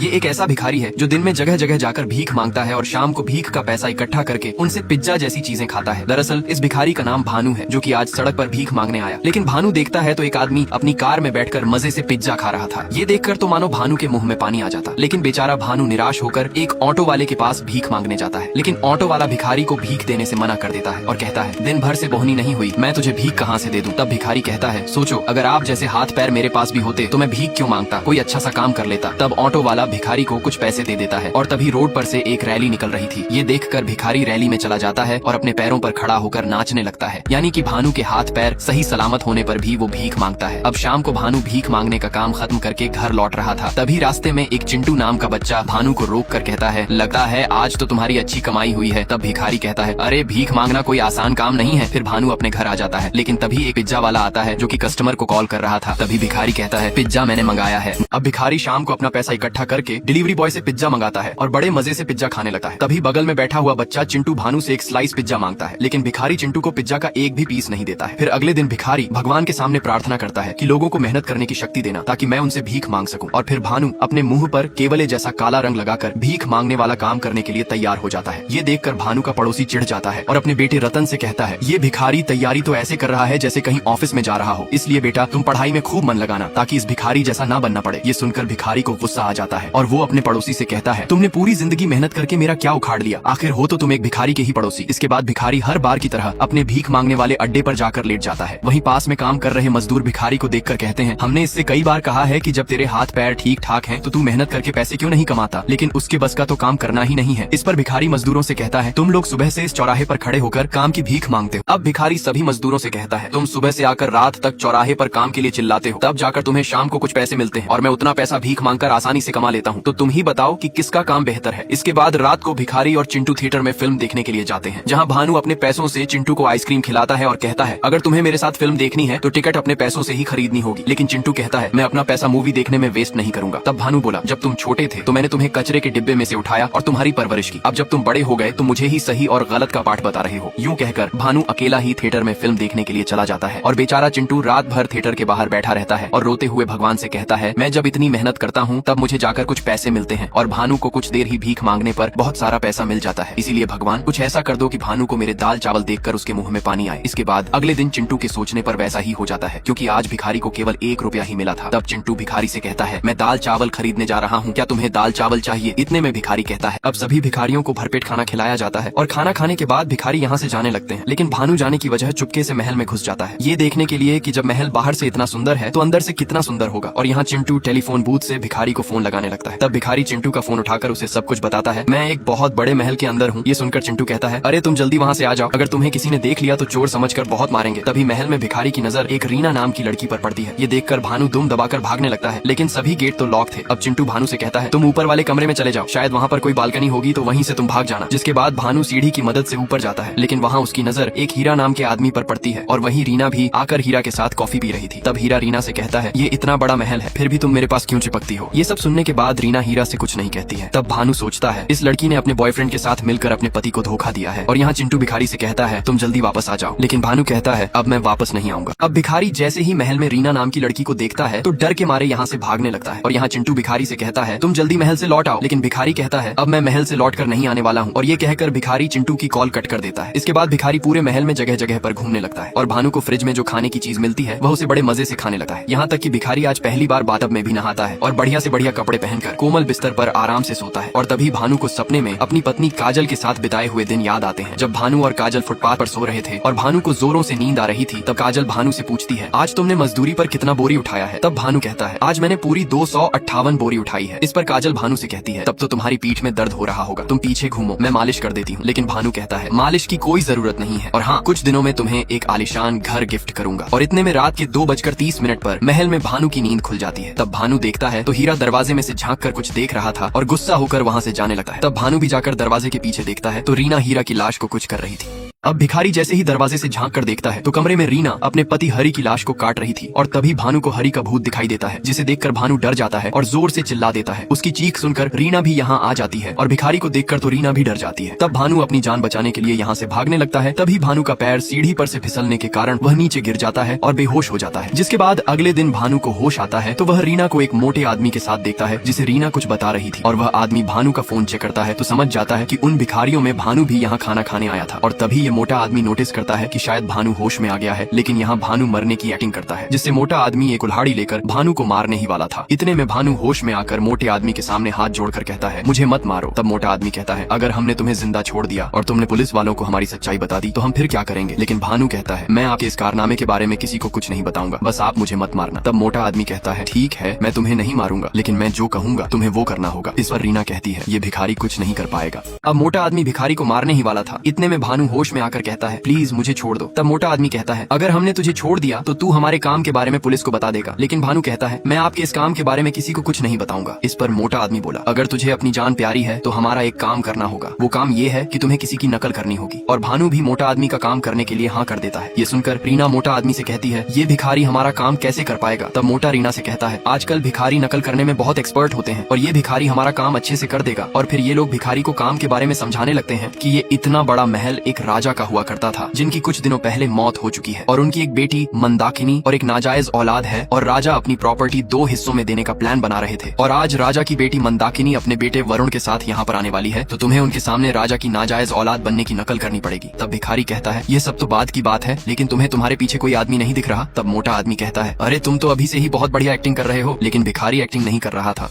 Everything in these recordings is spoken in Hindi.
ये एक ऐसा भिखारी है जो दिन में जगह जगह जाकर भीख मांगता है और शाम को भीख का पैसा इकट्ठा करके उनसे पिज्जा जैसी चीजें खाता है। दरअसल इस भिखारी का नाम भानु है, जो कि आज सड़क पर भीख मांगने आया। लेकिन भानु देखता है तो एक आदमी अपनी कार में बैठकर मजे से पिज्जा खा रहा था। ये देखकर तो मानो भानु के मुंह में पानी आ जाता। लेकिन बेचारा भानु निराश होकर एक ऑटो वाले के पास भीख मांगने जाता है। लेकिन ऑटो वाला भिखारी को भीख देने से मना कर देता है और कहता है, दिन भर से बोहनी नहीं हुई, मैं तुझे भीख कहाँ से दे दूं। तब भिखारी कहता है, सोचो अगर आप जैसे हाथ पैर मेरे पास भी होते तो मैं भीख क्यों मांगता, कोई अच्छा सा काम कर लेता। तब ऑटो वाला भिखारी को कुछ पैसे दे देता है और तभी रोड पर से एक रैली निकल रही थी। ये देखकर भिखारी रैली में चला जाता है और अपने पैरों पर खड़ा होकर नाचने लगता है। यानी कि भानु के हाथ पैर सही सलामत होने पर भी वो भीख मांगता है। अब शाम को भानु भीख मांगने का काम खत्म करके घर लौट रहा था। तभी रास्ते में एक चिंटू नाम का बच्चा भानु को रोक कर कहता है, लगता है आज तो तुम्हारी अच्छी कमाई हुई है। तब भिखारी कहता है, अरे भीख मांगना कोई आसान काम नहीं है। फिर भानु अपने घर आ जाता है। लेकिन तभी एक पिज्जा वाला आता है जो कि कस्टमर को कॉल कर रहा था। तभी भिखारी कहता है, पिज्जा मैंने मंगाया है। अब भिखारी शाम को अपना पैसा इकट्ठा करके डिलीवरी बॉय से पिज्जा मंगाता है और बड़े मजे से पिज्जा खाने लगता है। तभी बगल में बैठा हुआ बच्चा चिंटू भानु से एक स्लाइस पिज्जा मांगता है। लेकिन भिखारी चिंटू को पिज्जा का एक भी पीस नहीं देता है। फिर अगले दिन भिखारी भगवान के सामने प्रार्थना करता है कि लोगों को मेहनत करने की शक्ति देना ताकि मैं उनसे भीख मांग सकूं। और फिर भानु अपने मुंह पर केवले जैसा काला रंग लगाकर भीख मांगने वाला काम करने के लिए तैयार हो जाता है। ये देखकर भानु का पड़ोसी चिढ़ जाता है और अपने बेटे रतन से कहता है, ये भिखारी तैयारी तो ऐसे कर रहा है जैसे कहीं ऑफिस में जा रहा हो, इसलिए बेटा तुम पढ़ाई में खूब मन लगाना ताकि इस भिखारी जैसा ना बनना पड़े। ये सुनकर भिखारी को गुस्सा आ जाता है और वो अपने पड़ोसी से कहता है, तुमने पूरी जिंदगी मेहनत करके मेरा क्या उखाड़ लिया, आखिर हो तो तुम एक भिखारी के ही पड़ोसी। इसके बाद भिखारी हर बार की तरह अपने भीख मांगने वाले अड्डे पर जाकर लेट जाता है। वहीं पास में काम कर रहे मजदूर भिखारी को देखकर कहते हैं, हमने इससे कई बार कहा है कि जब तेरे हाथ पैर ठीक ठाक हैं तो तू मेहनत करके पैसे क्यों नहीं कमाता, लेकिन उसके बस का तो काम करना ही नहीं है। इस पर भिखारी मजदूरों से कहता है, तुम लोग सुबह से इस चौराहे पर खड़े होकर काम की भीख मांगते हो। अब भिखारी सभी मजदूरों से कहता है, तुम सुबह से आकर रात तक चौराहे पर काम के लिए चिल्लाते हो, तब जाकर तुम्हें शाम को कुछ पैसे मिलते हैं और मैं उतना पैसा भीख मांगकर आसानी से कमा लेता हूँ। तो तुम ही बताओ कि किसका काम बेहतर है। इसके बाद रात को भिखारी और चिंटू थिएटर में फिल्म देखने के लिए जाते हैं, जहाँ भानु अपने पैसों से चिंटू को आइसक्रीम खिलाता है और कहता है, अगर तुम्हें मेरे साथ फिल्म देखनी है तो टिकट अपने पैसों से ही खरीदनी होगी। लेकिन चिंटू कहता है, मैं अपना पैसा मूवी देखने में वेस्ट नहीं करूंगा। तब भानु बोला, जब तुम छोटे थे तो मैंने तुम्हें कचरे के डिब्बे में से उठाया और तुम्हारी परवरिश की। अब जब तुम बड़े हो गए तो मुझे ही सही और गलत का पाठ बता रहे हो। यूँ कहकर भानु अकेला ही थिएटर में फिल्म देखने के लिए चला जाता है और बेचारा चिंटू रात भर थिएटर के बाहर बैठा रहता है और रोते हुए भगवान से कहता है, मैं जब इतनी मेहनत करता हूँ तब मुझे जाकर कुछ पैसे मिलते हैं और भानु को कुछ देर ही भीख मांगने पर बहुत सारा पैसा मिल जाता है। इसीलिए भगवान कुछ ऐसा कर दो कि भानु को मेरे दाल चावल देखकर उसके मुंह में पानी आए। इसके बाद अगले दिन चिंटू के सोचने पर वैसा ही हो जाता है, क्योंकि आज भिखारी को केवल 1 रुपया ही मिला था। तब चिंटू भिखारी से कहता है, मैं दाल चावल खरीदने जा रहा हूँ, क्या तुम्हें दाल चावल चाहिए। इतने में भिखारी कहता है। अब सभी भिखारियों को भरपेट खाना खिलाया जाता है और खाना खाने के बाद भिखारी यहाँ से जाने लगते हैं। लेकिन भानु जाने की वजह चुपके से महल में घुस जाता है, ये देखने के लिए कि जब महल बाहर से इतना सुंदर है तो अंदर से कितना सुंदर होगा। और यहाँ चिंटू टेलीफोन बूथ से भिखारी को फोन लगाने लगता है। तब भिखारी चिंटू का फोन उठाकर उसे सब कुछ बताता है, मैं एक बहुत बड़े महल के अंदर हूँ। ये सुनकर चिंटू कहता है, अरे तुम जल्दी वहाँ से आ जाओ, अगर तुम्हें किसी ने देख लिया तो चोर समझकर बहुत मारेंगे। तभी महल में भिखारी की नजर एक रीना नाम की लड़की पर पड़ती है। ये देखकर भानु दुम दबाकर भागने लगता है, लेकिन सभी गेट तो लॉक थे। अब चिंटू भानु से कहता है, तुम ऊपर वाले कमरे में चले जाओ, शायद वहाँ पर कोई बालकनी होगी तो वहीं से तुम भाग जाना। जिसके बाद भानु सीढ़ी की मदद से ऊपर जाता है, लेकिन वहाँ उसकी नजर एक हीरा नाम के आदमी पर पड़ती है और वहीं रीना भी आकर हीरा के साथ कॉफी पी रही थी। तब हीरा रीना से कहता है, ये इतना बड़ा महल है फिर भी तुम मेरे पास क्यों चिपकती हो। ये सब सुनने के बाद रीना हीरा से कुछ नहीं कहती है। तब भानु सोचता है, इस लड़की ने अपने बॉयफ्रेंड के साथ मिलकर अपने पति को धोखा दिया है। और यहाँ चिंटू भिखारी से कहता है, तुम जल्दी वापस आ जाओ। लेकिन भानु कहता है, अब मैं वापस नहीं आऊंगा। अब भिखारी जैसे ही महल में रीना नाम की लड़की को देखता है तो डर के मारे यहाँ से भागने लगता है। और यहाँ चिंटू भिखारी से कहता है, तुम जल्दी महल से लौट आओ। लेकिन भिखारी कहता है, अब मैं महल से लौट कर नहीं आने वाला हूँ। और ये कहकर भिखारी चिंटू की कॉल कट कर देता है। इसके बाद भिखारी पूरे महल में जगह जगह पर घूमने लगता है और भानु को फ्रिज में जो खाने की चीज मिलती है वह उसे बड़े मजे से खाने लगता है। यहाँ तक कि भिखारी आज पहली बार बाथटब में भी नहाता है और बढ़िया से बढ़िया कपड़े पहनकर कोमल बिस्तर पर आराम से सोता है। और तभी भानु को सपने में अपनी पत्नी काजल के साथ बिताए हुए दिन याद आते हैं, जब भानु और काजल फुटपाथ पर सो रहे थे और भानु को जोरों से नींद आ रही थी। तब काजल भानु से पूछती है, आज तुमने मजदूरी पर कितना बोरी उठाया है। तब भानु कहता है, आज मैंने पूरी 258 बोरी उठाई है। इस पर काजल भानु से कहती है, तब तो तुम्हारी पीठ में दर्द हो रहा होगा, तुम पीछे घूमो, मैं मालिश कर देती हूँ। लेकिन भानु कहता है, मालिश की कोई जरूरत नहीं है और हाँ, कुछ दिनों में तुम्हें एक आलिशान घर गिफ्ट करूंगा। और इतने में रात के 2:30 पर महल में भानु की नींद खुल जाती है। तब भानु देखता है तो हीरा दरवाजे में से झांक कर कुछ देख रहा था और गुस्सा होकर वहाँ से जाने लगता है। तब भानु भी जाकर दरवाजे के पीछे देखता है तो रीना हीरा की लाश को कुछ कर रही थी। अब भिखारी जैसे ही दरवाजे से झांक कर देखता है तो कमरे में रीना अपने पति हरि की लाश को काट रही थी और तभी भानु को हरि का भूत दिखाई देता है, जिसे देखकर भानु डर जाता है और जोर से चिल्ला देता है। उसकी चीख सुनकर रीना भी यहाँ आ जाती है और भिखारी को देखकर तो रीना भी डर जाती है। तब भानु अपनी जान बचाने के लिए यहाँ से भागने लगता है। तभी भानु का पैर सीढ़ी पर से फिसलने के कारण वह नीचे गिर जाता है और बेहोश हो जाता है। जिसके बाद अगले दिन भानु को होश आता है तो वह रीना को एक मोटे आदमी के साथ देखता है जिसे रीना कुछ बता रही थी और वह आदमी भानु का फोन चेक करता है तो समझ जाता है कि उन भिखारियों में भानु भी यहाँ खाना खाने आया था। और तभी ये मोटा आदमी नोटिस करता है कि शायद भानु होश में आ गया है, लेकिन यहाँ भानु मरने की एक्टिंग करता है, जिससे मोटा आदमी एक कुल्हाड़ी लेकर भानु को मारने ही वाला था। इतने में भानु होश में आकर मोटे आदमी के सामने हाथ जोड़कर कहता है, मुझे मत मारो। तब मोटा आदमी कहता है, अगर हमने तुम्हें जिंदा छोड़ दिया और तुमने पुलिस वालों को हमारी सच्चाई बता दी तो हम फिर क्या करेंगे। लेकिन भानु कहता है, मैं आपके इस कारनामे के बारे में किसी को कुछ नहीं बताऊंगा, बस आप मुझे मत मारना। तब मोटा आदमी कहता है, ठीक है, मैं तुम्हें नहीं मारूंगा, लेकिन मैं जो कहूंगा तुम्हें वो करना होगा। इस पर रीना कहती है, ये भिखारी कुछ नहीं कर पाएगा। अब मोटा आदमी भिखारी को मारने ही वाला था। इतने में भानु होश में आकर कहता है, प्लीज मुझे छोड़ दो। तब मोटा आदमी कहता है, अगर हमने तुझे छोड़ दिया तो तू हमारे काम के बारे में पुलिस को बता देगा। लेकिन भानु कहता है, मैं आपके इस काम के बारे में किसी को कुछ नहीं बताऊंगा। इस पर मोटा आदमी बोला, अगर तुझे अपनी जान प्यारी है तो हमारा एक काम करना होगा। वो काम ये है कि तुम्हें किसी की नकल करनी होगी। और भानु भी मोटा आदमी का काम करने के लिए हाँ कर देता है। ये सुनकर रीना मोटा आदमी से कहती है, ये भिखारी हमारा काम कैसे कर पाएगा। तब मोटा रीना से कहता है, आजकल भिखारी नकल करने में बहुत एक्सपर्ट होते हैं और ये भिखारी हमारा काम अच्छे से कर देगा। और फिर ये लोग भिखारी को काम के बारे में समझाने लगते हैं कि ये इतना बड़ा महल एक राजा का हुआ करता था जिनकी कुछ दिनों पहले मौत हो चुकी है और उनकी एक बेटी मंदाकिनी और एक नाजायज औलाद है और राजा अपनी प्रॉपर्टी 2 हिस्सों में देने का प्लान बना रहे थे। और आज राजा की बेटी मंदाकिनी अपने बेटे वरुण के साथ यहाँ पर आने वाली है, तो तुम्हें उनके सामने राजा की नाजायज औलाद बनने की नकल करनी पड़ेगी। तब भिखारी कहता है, ये सब तो बाद की बात है, लेकिन तुम्हें तुम्हारे पीछे कोई आदमी नहीं दिख रहा। तब मोटा आदमी कहता है, अरे तुम तो अभी से ही बहुत बढ़िया एक्टिंग कर रहे हो। लेकिन भिखारी एक्टिंग नहीं कर रहा था।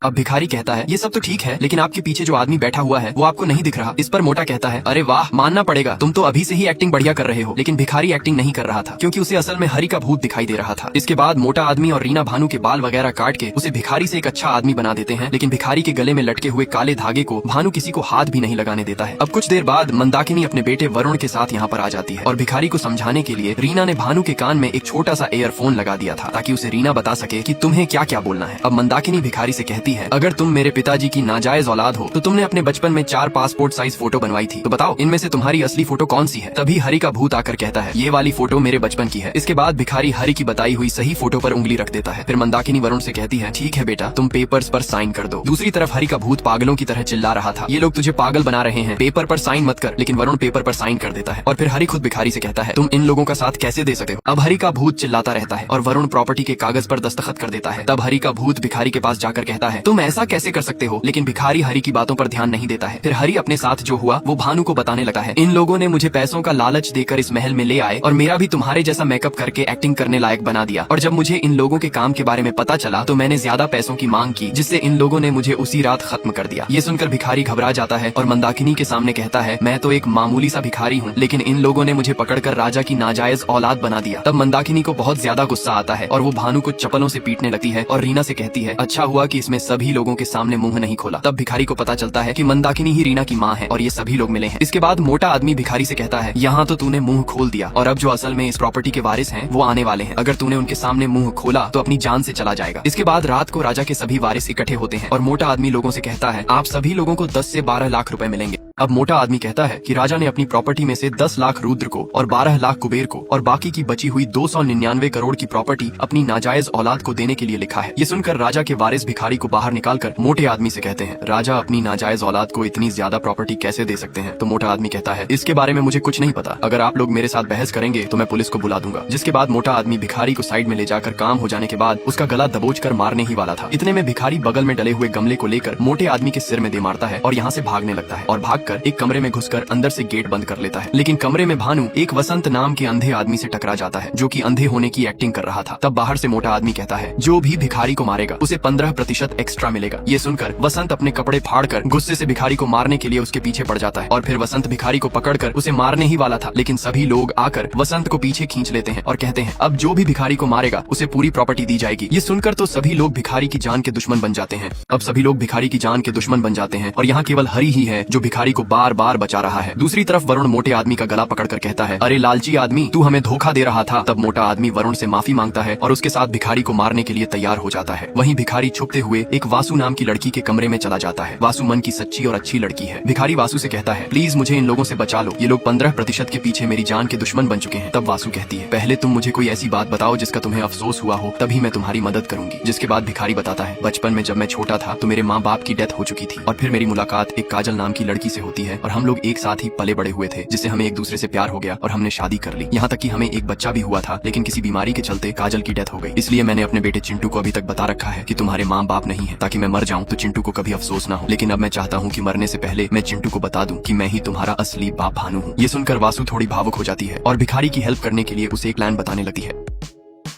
अब भिखारी कहता है, ये सब तो ठीक है, लेकिन आपके पीछे जो आदमी बैठा हुआ है वो आपको नहीं दिख रहा। इस पर मोटा कहता है, अरे वाह, मानना पड़ेगा, तुम तो अभी से ही एक्टिंग बढ़िया कर रहे हो। लेकिन भिखारी एक्टिंग नहीं कर रहा था क्योंकि उसे असल में हरि का भूत दिखाई दे रहा था। इसके बाद मोटा आदमी और रीना भानु के बाल वगैरह काट के उसे भिखारी से एक अच्छा आदमी बना देते हैं। लेकिन भिखारी के गले में लटके हुए काले धागे को भानु किसी को हाथ भी नहीं लगाने देता है। अब कुछ देर बाद मंदाकिनी अपने बेटे वरुण के साथ यहाँ पर आ जाती है और भिखारी को समझाने के लिए रीना ने भानु के कान में एक छोटा सा एयरफोन लगा दिया था ताकि उसे रीना बता सके कि तुम्हें क्या क्या बोलना है। अब मंदाकिनी भिखारी से कहती है, अगर तुम मेरे पिताजी की नाजायज औलाद हो तो तुमने अपने बचपन में 4 पासपोर्ट साइज फोटो बनवाई थी, तो बताओ इनमें से तुम्हारी असली फोटो कौन सी है। तभी हरि का भूत आकर कहता है, ये वाली फोटो मेरे बचपन की है। इसके बाद भिखारी हरि की बताई हुई सही फोटो पर उंगली रख देता है। फिर मंदाकिनी वरुण से कहती है, ठीक है बेटा, तुम पेपर्स पर साइन कर दो। दूसरी तरफ हरि का भूत पागलों की तरह चिल्ला रहा था, ये लोग तुझे पागल बना रहे हैं, पेपर पर साइन मत कर। लेकिन वरुण पेपर पर साइन कर देता है और फिर हरि खुद भिखारी से कहता है, तुम इन लोगों का साथ कैसे दे सकते हो। अब हरि का भूत चिल्लाता रहता है और वरुण प्रॉपर्टी के कागज पर दस्तखत कर देता है। तब हरि का भूत भिखारी के पास जाकर कहता है, तुम ऐसा कैसे कर सकते हो। लेकिन भिखारी हरि की बातों पर ध्यान नहीं देता है। फिर हरि अपने साथ जो हुआ वो भानु को बताने लगता है, इन लोगों ने मुझे पैसों का लालच देकर इस महल में ले आए और मेरा भी तुम्हारे जैसा मेकअप करके एक्टिंग करने लायक बना दिया। और जब मुझे इन लोगों के काम के बारे में पता चला तो मैंने ज्यादा पैसों की मांग की, जिससे इन लोगों ने मुझे उसी रात खत्म कर दिया। ये सुनकर भिखारी घबरा जाता है और मंदाकिनी के सामने कहता है, मैं तो एक मामूली सा भिखारी हूँ, लेकिन इन लोगों ने मुझे पकड़कर राजा की नाजायज औलाद बना दिया। तब मंदाकिनी को बहुत ज्यादा गुस्सा आता है और वो भानु को चप्पलों से पीटने लगती है और रीना से कहती है, अच्छा हुआ कि इसमें सभी लोगों के सामने मुंह नहीं खोला। तब भिखारी को पता चलता है कि मंदाकिनी ही रीना की माँ है और ये सभी लोग मिले हैं। इसके बाद मोटा आदमी भिखारी से कहता है, यहाँ तो तूने मुंह खोल दिया और अब जो असल में इस प्रॉपर्टी के वारिस हैं वो आने वाले हैं। अगर तूने उनके सामने मुंह खोला तो अपनी जान से चला जाएगा। इसके बाद रात को राजा के सभी वारिस इकट्ठे होते हैं और मोटा आदमी लोगों से कहता है, आप सभी लोगों को 10 से 12 लाख रुपए मिलेंगे। अब मोटा आदमी कहता है कि राजा ने अपनी प्रॉपर्टी में से 10 लाख रुद्र को और 12 लाख कुबेर को और बाकी की बची हुई 299 करोड़ की प्रॉपर्टी अपनी नाजायज औलाद को देने के लिए लिखा है। ये सुनकर राजा के वारिस भिखारी को बाहर निकालकर मोटे आदमी से कहते हैं, राजा अपनी नाजायज औलाद को इतनी ज्यादा प्रॉपर्टी कैसे दे सकते हैं। तो मोटा आदमी कहता है, इसके बारे में मुझे कुछ नहीं पता, अगर आप लोग मेरे साथ बहस करेंगे तो मैं पुलिस को बुला दूंगा। जिसके बाद मोटा आदमी भिखारी को साइड में ले जाकर काम हो जाने के बाद उसका गला दबोच कर मारने ही वाला था। इतने में भिखारी बगल में डले हुए गमले को लेकर मोटे आदमी के सिर में दे मारता है और यहाँ से भागने लगता है और भागकर एक कमरे में घुसकर अंदर से गेट बंद कर लेता है। लेकिन कमरे में भानु एक वसंत नाम के अंधे आदमी से टकरा जाता है जो कि अंधे होने की एक्टिंग कर रहा था। तब बाहर से मोटा आदमी कहता है, जो भी भिखारी को मारेगा उसे 15% एक्स्ट्रा मिलेगा। ये सुनकर वसंत अपने कपड़े फाड़कर गुस्से से भिखारी को मारने के लिए उसके पीछे पड़ जाता है और फिर वसंत भिखारी को पकड़कर उसे मारने ही वाला था, लेकिन सभी लोग आकर वसंत को पीछे खींच लेते हैं और कहते हैं, अब जो भी भिखारी को मारेगा उसे पूरी प्रॉपर्टी दी जाएगी। ये सुनकर तो सभी लोग भिखारी की जान के दुश्मन बन जाते हैं। अब सभी लोग भिखारी की जान के दुश्मन बन जाते हैं और यहाँ केवल हरि ही है जो भिखारी को बार बार बचा रहा है। दूसरी तरफ वरुण मोटे आदमी का गला पकड़कर कहता है, अरे लालची आदमी, तू हमें धोखा दे रहा था। तब मोटा आदमी वरुण से माफी मांगता है और उसके साथ भिखारी को मारने के लिए तैयार हो जाता है। वहीं भिखारी छुपते हुए एक वासु नाम की लड़की के कमरे में चला जाता है। वासु मन की सच्ची और अच्छी लड़की है। भिखारी वासु से कहता है, प्लीज मुझे इन लोगों से बचा लो, ये लोग 15% के पीछे मेरी जान के दुश्मन बन चुके हैं। तब वासु कहती है, पहले तुम मुझे कोई ऐसी बात बताओ जिसका तुम्हें अफसोस हुआ हो, तभी मैं तुम्हारी मदद करूंगी। जिसके बाद भिखारी बताता है, बचपन में जब मैं छोटा था तो मेरे माँ बाप की डेथ हो चुकी थी और फिर मेरी मुलाकात एक काजल नाम की लड़की से होती है और हम लोग एक साथ ही पले बड़े हुए थे, जिससे हमें एक दूसरे से प्यार हो गया और हमने शादी कर ली। यहाँ तक कि हमें एक बच्चा भी हुआ था, लेकिन किसी बीमारी के चलते काजल की डेथ हो गई। इसलिए मैंने अपने बेटे चिंटू को अभी तक बता रखा है कि तुम्हारे माँ बाप नहीं है, ताकि मैं मर जाऊँ तो चिंटू को कभी अफसोस ना हो। लेकिन अब मैं चाहता हूँ कि मरने से पहले मैं चिंटू को बता दूं कि मैं ही तुम्हारा असली बाप भानु हूँ। ये सुनकर वासु थोड़ी भावुक हो जाती है और भिखारी की हेल्प करने के लिए उसे एक प्लान बताने लगती है।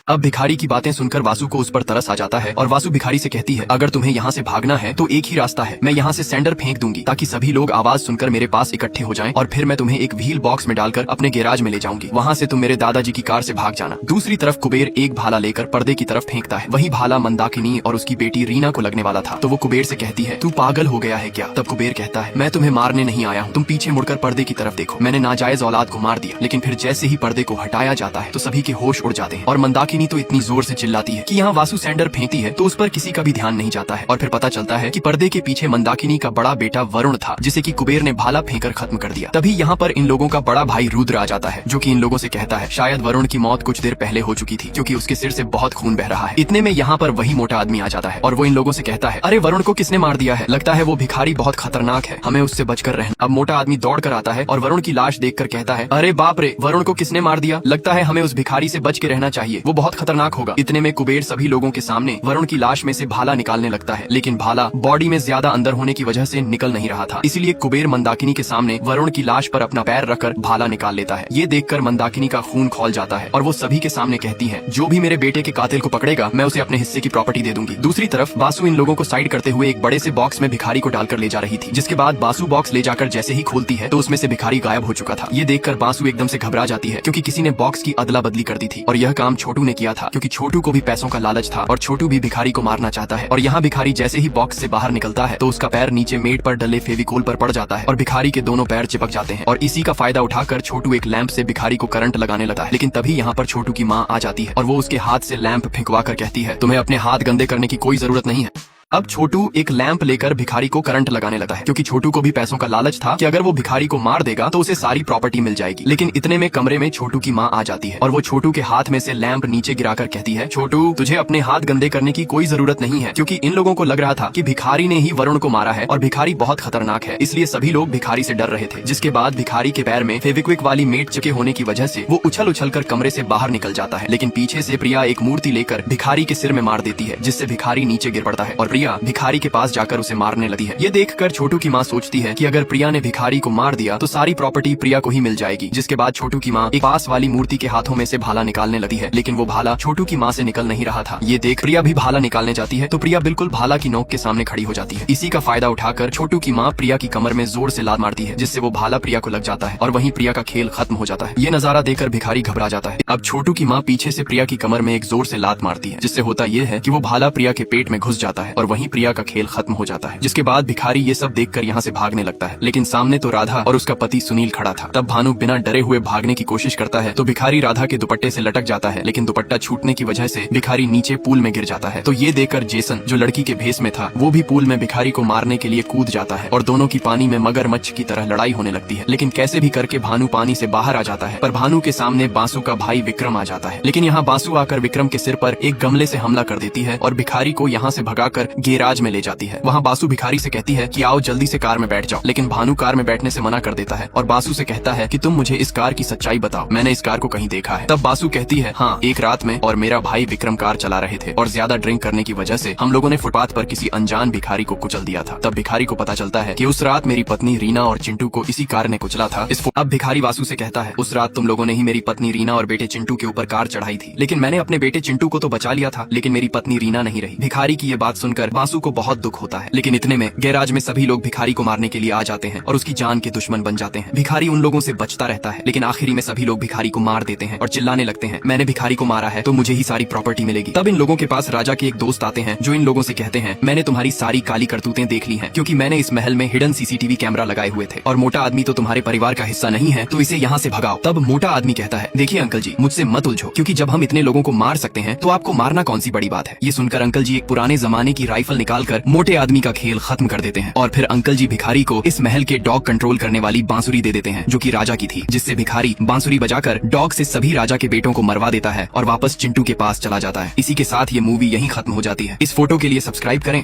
अब भिखारी की बातें सुनकर वासु को उस पर तरस आ जाता है और वासु भिखारी से कहती है, अगर तुम्हें यहाँ से भागना है तो एक ही रास्ता है, मैं यहाँ से सैंडर फेंक दूंगी ताकि सभी लोग आवाज सुनकर मेरे पास इकट्ठे हो जाएं और फिर मैं तुम्हें एक व्हील बॉक्स में डालकर अपने गैराज में ले जाऊंगी। वहाँ से तुम मेरे दादाजी की कार से भाग जाना। दूसरी तरफ कुबेर एक भाला लेकर पर्दे की तरफ फेंकता है। वही भाला मंदाकिनी और उसकी बेटी रीना को लगने वाला था, तो वो कुबेर से कहती है, तू पागल हो गया है क्या? तब कुबेर कहता है, मैं तुम्हें मारने नहीं आया हूँ, तुम पीछे मुड़कर पर्दे की तरफ देखो। मैंने नाजायज औलाद को मार दिया, लेकिन फिर जैसे ही पर्दे को हटाया जाता है तो सभी के होश उड़ जाते हैं और मंदाकिनी तो इतनी जोर से चिल्लाती है कि यहाँ वासु सैंडर फेंकती है तो उस पर किसी का भी ध्यान नहीं जाता है और फिर पता चलता है कि पर्दे के पीछे मंदाकिनी का बड़ा बेटा वरुण था, जिसे कि कुबेर ने भाला फेंकर खत्म कर दिया। तभी यहाँ पर इन लोगों का बड़ा भाई रुद्र आ जाता है, जो कि इन लोगों से कहता है शायद वरुण की मौत कुछ देर पहले हो चुकी थी, क्योंकि उसके सिर से बहुत खून बह रहा है। इतने में यहाँ पर वही मोटा आदमी आ जाता है और वो इन लोगों से कहता है, अरे वरुण को किसने मार दिया है? लगता है वो भिखारी बहुत खतरनाक है, हमें उससे बचकर रहना। अब मोटा आदमी दौड़ कर आता है और वरुण की लाश देखकर कहता है, अरे बाप रे, वरुण को किसने मार दिया? लगता है हमें उस भिखारी से बच के रहना चाहिए, वो बहुत खतरनाक होगा। इतने में कुबेर सभी लोगों के सामने वरुण की लाश में से भाला निकालने लगता है, लेकिन भाला बॉडी में ज्यादा अंदर होने की वजह से निकल नहीं रहा था। इसीलिए कुबेर मंदाकिनी के सामने वरुण की लाश पर अपना पैर रखकर भाला निकाल लेता है। ये देखकर मंदाकिनी का खून खौल जाता है और वो सभी के सामने कहती है, जो भी मेरे बेटे के कातिल को पकड़ेगा मैं उसे अपने हिस्से की प्रॉपर्टी दे दूंगी। दूसरी तरफ बासु इन लोगों को साइड करते हुए एक बड़े से बॉक्स में भिखारी को डालकर ले जा रही थी, जिसके बाद बासु बॉक्स ले जाकर जैसे ही खोलती है तो उसमें से भिखारी गायब हो चुका था। ये देखकर बासु एकदम से घबरा जाती है, क्योंकि किसी ने बॉक्स की अदला बदली कर दी थी और यह काम छोटू ने किया था, क्योंकि छोटू को भी पैसों का लालच था और छोटू भी भिखारी को मारना चाहता है। और यहाँ भिखारी जैसे ही बॉक्स से बाहर निकलता है तो उसका पैर नीचे मेट पर डले फेविकोल पर पड़ जाता है और भिखारी के दोनों पैर चिपक जाते हैं। और इसी का फायदा उठाकर छोटू एक लैंप से भिखारी को करंट लगाने लगता है, लेकिन तभी यहाँ पर छोटू की माँ आ जाती है और वो उसके हाथ से लैंप फेंकवा कर कहती है, तुम्हें अपने हाथ गंदे करने की कोई जरूरत नहीं है। अब छोटू एक लैंप लेकर भिखारी को करंट लगाने लगता है, क्योंकि छोटू को भी पैसों का लालच था कि अगर वो भिखारी को मार देगा तो उसे सारी प्रॉपर्टी मिल जाएगी। लेकिन इतने में कमरे में छोटू की माँ आ जाती है और वो छोटू के हाथ में से लैंप नीचे गिराकर कहती है, छोटू तुझे अपने हाथ गंदे करने की कोई जरूरत नहीं है, क्योंकि इन लोगों को लग रहा था कि भिखारी ने ही वरुण को मारा है और भिखारी बहुत खतरनाक है, इसलिए सभी लोग भिखारी से डर रहे थे। जिसके बाद भिखारी के पैर में फेविक्विक वाली मेट चिपके होने की वजह से वो उछल उछल कर कमरे से बाहर निकल जाता है, लेकिन पीछे से प्रिया एक मूर्ति लेकर भिखारी के सिर में मार देती है, जिससे भिखारी नीचे गिर पड़ता है और प्रिया भिखारी के पास जाकर उसे मारने लगती है। ये देखकर छोटू की माँ सोचती है कि अगर प्रिया ने भिखारी को मार दिया तो सारी प्रॉपर्टी प्रिया को ही मिल जाएगी। जिसके बाद छोटू की माँ एक पास वाली मूर्ति के हाथों में से भाला निकालने लगती है, लेकिन वो भाला छोटू की माँ से निकल नहीं रहा था। ये देख प्रिया भी भाला निकालने जाती है तो प्रिया बिल्कुल भाला की नोक के सामने खड़ी हो जाती है। इसी का फायदा उठाकर छोटू की माँ प्रिया की कमर में जोर से लात मारती है, जिससे वो भाला प्रिया को लग जाता है और वहीं प्रिया का खेल खत्म हो जाता है। ये नजारा देखकर भिखारी घबरा जाता है। अब छोटू की माँ पीछे से प्रिया की कमर में एक जोर से लात मारती है, जिससे होता यह है कि वो भाला प्रिया के पेट में घुस जाता है और वहीं प्रिया का खेल खत्म हो जाता है। जिसके बाद भिखारी ये सब देखकर यहाँ से भागने लगता है, लेकिन सामने तो राधा और उसका पति सुनील खड़ा था। तब भानु बिना डरे हुए भागने की कोशिश करता है तो भिखारी राधा के दुपट्टे से लटक जाता है, लेकिन दुपट्टा छूटने की वजह से भिखारी नीचे पूल में गिर जाता है। तो ये देखकर जेसन, जो लड़की के भेस में था, वो भी पूल में भिखारी को मारने के लिए कूद जाता है और दोनों की पानी में मगरमच्छ की तरह लड़ाई होने लगती है। लेकिन कैसे भी करके भानु पानी से बाहर आ जाता है, पर भानु के सामने बासु का भाई विक्रम आ जाता है। लेकिन यहाँ बासु आकर विक्रम के सिर पर एक गमले से हमला कर देती है और भिखारी को यहाँ से भगाकर गैराज में ले जाती है। वहाँ बासु भिखारी से कहती है कि आओ जल्दी से कार में बैठ जाओ, लेकिन भानु कार में बैठने से मना कर देता है और बासु से कहता है कि तुम मुझे इस कार की सच्चाई बताओ, मैंने इस कार को कहीं देखा है। तब बासु कहती है, हाँ, एक रात में और मेरा भाई विक्रम कार चला रहे थे और ज्यादा ड्रिंक करने की वजह से हम लोगों ने फुटपाथ पर किसी अनजान भिखारी को कुचल दिया था। तब भिखारी को पता चलता है कि उस रात मेरी पत्नी रीना और चिंटू को इसी कार ने कुचला था। अब भिखारी बासु से कहता है, उस रात तुम लोगों ने ही मेरी पत्नी रीना और बेटे चिंटू के ऊपर कार चढ़ाई थी, लेकिन मैंने अपने बेटे चिंटू को तो बचा लिया था, लेकिन मेरी पत्नी रीना नहीं रही। भिखारी की ये बात सुनकर देखकर बांसु को बहुत दुख होता है। लेकिन इतने में गैराज में सभी लोग भिखारी को मारने के लिए आ जाते हैं और उसकी जान के दुश्मन बन जाते हैं। भिखारी उन लोगों से बचता रहता है, लेकिन आखिरी में सभी लोग भिखारी को मार देते हैं और चिल्लाने लगते हैं, मैंने भिखारी को मारा है तो मुझे ही सारी प्रॉपर्टी मिलेगी। तब इन लोगों के पास राजा के एक दोस्त आते हैं जो इन लोगों से कहते हैं, मैंने तुम्हारी सारी काली करतूतें देख ली हैं, क्योंकि मैंने इस महल में हिडन सीसीटीवी कैमरा लगाए हुए थे और मोटा आदमी तो तुम्हारे परिवार का हिस्सा नहीं है, तो इसे यहाँ से भगाओ। तब मोटा आदमी कहता है, देखिए अंकल जी, मुझसे मत उलझो, क्योंकि जब हम इतने लोगों को मार सकते हैं तो आपको मारना कौन सी बड़ी बात है। ये सुनकर अंकल जी एक पुराने जमाने की राइफल निकालकर मोटे आदमी का खेल खत्म कर देते हैं और फिर अंकल जी भिखारी को इस महल के डॉग कंट्रोल करने वाली बांसुरी दे देते हैं जो कि राजा की थी, जिससे भिखारी बांसुरी बजाकर डॉग से सभी राजा के बेटों को मरवा देता है और वापस चिंटू के पास चला जाता है। इसी के साथ ये मूवी यहीं खत्म हो जाती है। इस फोटो के लिए सब्सक्राइब करें।